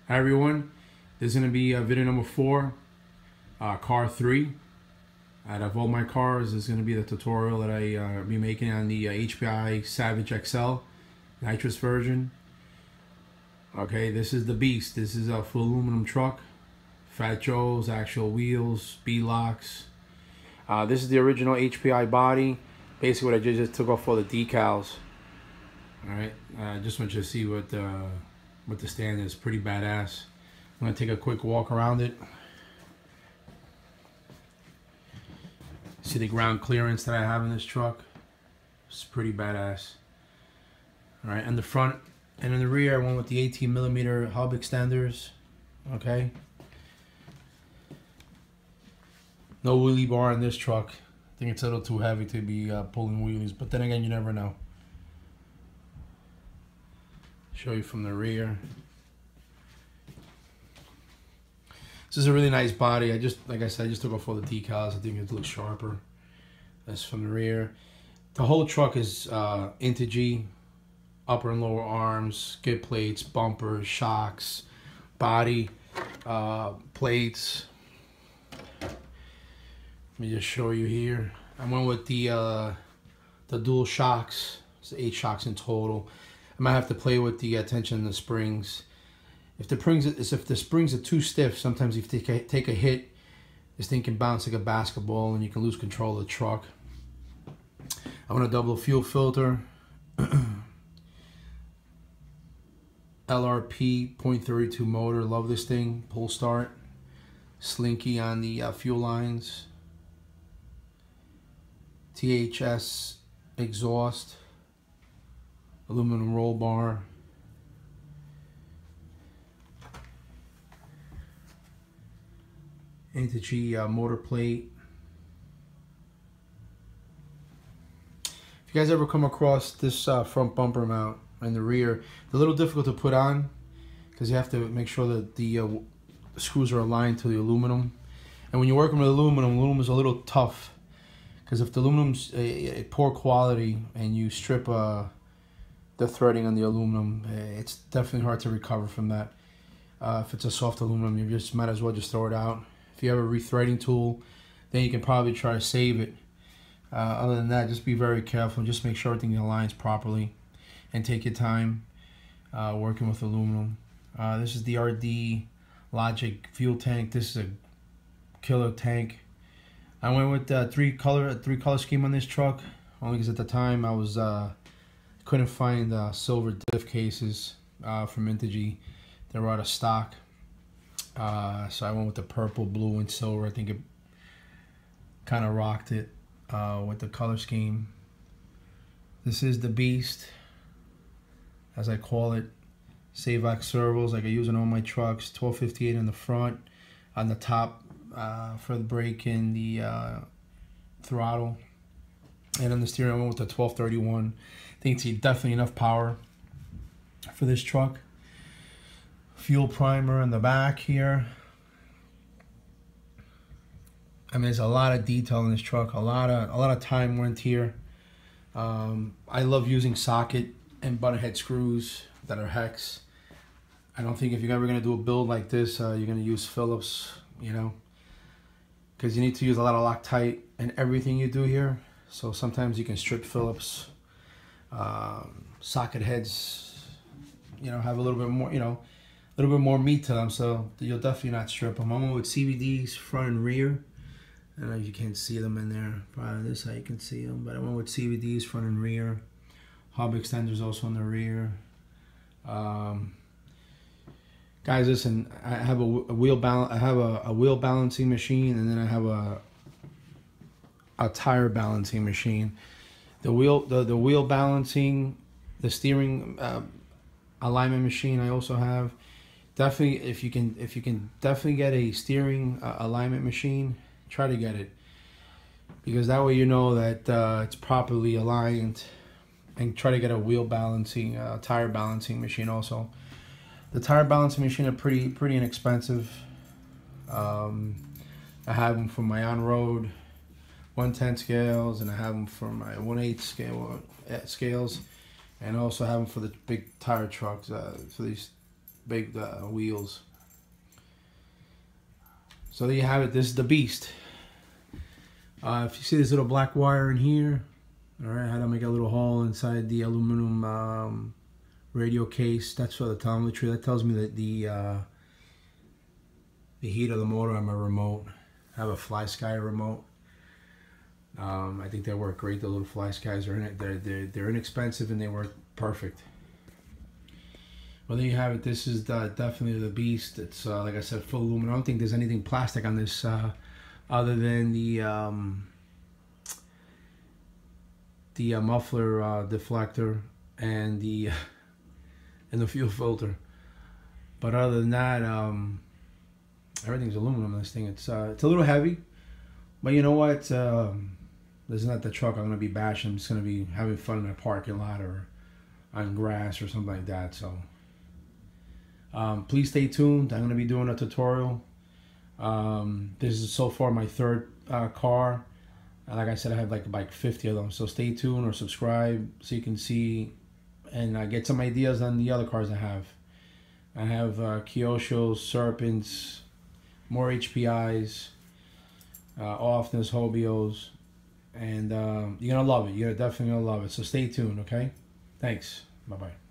Hi everyone, this is going to be video number 4, car 3. Out of all my cars, this is going to be the tutorial that I be making on the HPI Savage XL nitrous version. Okay, this is the beast. This is a full aluminum truck, Fat Joe's, actual wheels, B-locks. This is the original HPI body. Basically what I just took off all the decals. Alright, I just want you to see what the stand is. Pretty badass. I'm going to take a quick walk around it. See the ground clearance that I have in this truck. It's pretty badass. Alright, in the front and in the rear I went with the 18mm hub extenders. Okay. No wheelie bar in this truck. I think it's a little too heavy to be pulling wheelies, but then again, you never know. Show you from the rear. This is a really nice body. Like I said, I just took off all the decals. I think it looks sharper. That's from the rear. The whole truck is Integy, upper and lower arms, skid plates, bumpers, shocks, body, plates. Let me just show you here. I went with the dual shocks. It's 8 shocks in total. I might have to play with the tension in the springs. If the springs are too stiff, sometimes if you take a hit, this thing can bounce like a basketball and you can lose control of the truck. I want a double fuel filter. LRP 0.32 motor. Love this thing. Pull start. Slinky on the fuel lines. THS exhaust. Aluminum roll bar. Integy motor plate. If you guys ever come across this front bumper mount in the rear, they're a little difficult to put on because you have to make sure that the screws are aligned to the aluminum. And when you're working with aluminum is a little tough because if the aluminum's poor quality and you strip the threading on the aluminum, it's definitely hard to recover from that. If it's a soft aluminum, you just might as well just throw it out. If you have a rethreading tool, then you can probably try to save it. Other than that, just be very careful and just make sure everything aligns properly and take your time working with aluminum. This is the RD Logic fuel tank. This is a killer tank. I went with three color scheme on this truck only because at the time I was couldn't find silver diff cases from Integy. They were out of stock. So I went with the purple, blue, and silver. I think it kind of rocked it with the color scheme. This is the beast, as I call it. Savox servos like I use on all my trucks. 1258 in the front, on the top for the brake and the throttle. And on the steering, I went with the 1231. I think it's definitely enough power for this truck. Fuel primer in the back here. I mean, there's a lot of detail in this truck. A lot of time went here. I love using socket and butt head screws that are hex. I don't think if you're ever gonna do a build like this, you're gonna use Phillips, you know, because you need to use a lot of Loctite in everything you do here. So sometimes you can strip Phillips. Socket heads, you know, have a little bit more, you know, a little bit more meat to them, so you'll definitely not strip them. I'm with CVDs front and rear. I don't know if you can see them in there. Probably this how you can see them, but I went with CVDs front and rear. Hub extenders also in the rear. Guys, listen, I have a wheel balancing machine, and then I have a tire balancing machine. The wheel balancing, the steering alignment machine I also have. Definitely, if you can definitely get a steering alignment machine, try to get it, because that way you know that it's properly aligned. And try to get a wheel balancing, tire balancing machine also. The tire balancing machine are pretty inexpensive. I have them for my on-road 110 scales, and I have them for my 1/8 scales, and I also have them for the big tire trucks, for these big wheels. So there you have it. This is the beast. If you see this little black wire in here, all right, I had to make a little hole inside the aluminum radio case. That's for the telemetry. That tells me that the heat of the motor on my remote. I have a Fly Sky remote. I think they work great. The little Fly Skies are in it. They're inexpensive and they work perfect. Well, there you have it. This is definitely the beast. It's like I said, full aluminum. I don't think there's anything plastic on this other than the muffler deflector and the fuel filter. But other than that, everything's aluminum in this thing. It's a little heavy, but you know what? This is not the truck I'm gonna be bashing. I'm just gonna be having fun in a parking lot or on grass or something like that. So please stay tuned. I'm gonna be doing a tutorial. This is so far my third car. Like I said, I have like 50 of them. So stay tuned or subscribe so you can see and get some ideas on the other cars I have. I have Kyoshos, Serpents, more HPIs, Offness, Hobios, and you're gonna love it. You're definitely gonna love it. So stay tuned, okay? Thanks. Bye bye.